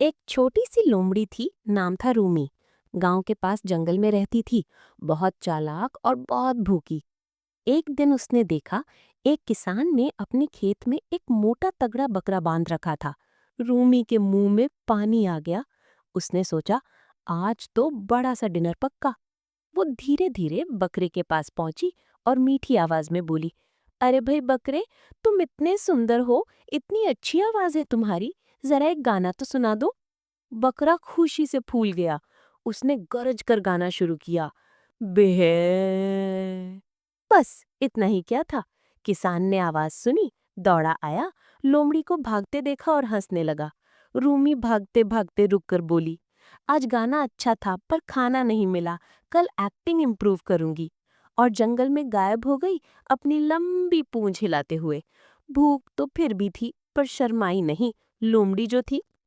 एक छोटी सी लोमड़ी थी, नाम था रूमी। गांव के पास जंगल में रहती थी। बहुत चालाक और बहुत भूखी। एक दिन उसने देखा, एक किसान ने अपने खेत में एक मोटा तगड़ा बकरा बांध रखा था। रूमी के मुंह में पानी आ गया। उसने सोचा, आज तो बड़ा सा डिनर पक्का। वो धीरे धीरे बकरे के पास पहुंची और मीठी आवाज में बोली, अरे भाई बकरे, तुम इतने सुंदर हो, इतनी अच्छी आवाज है तुम्हारी, जरा एक गाना तो सुना दो। बकरा खुशी से फूल गया। उसने गरज कर गाना शुरू किया, बे। बस इतना ही क्या था। किसान ने आवाज सुनी, दौड़ा आया, लोमड़ी को भागते देखा और हंसने लगा। रूमी भागते भागते रुककर बोली, आज गाना अच्छा था पर खाना नहीं मिला, कल एक्टिंग इम्प्रूव करूंगी। और जंगल में गायब हो गई, अपनी लंबी पूंछ हिलाते हुए। भूख तो फिर भी थी पर शर्माई नहीं। लोमड़ी जो थी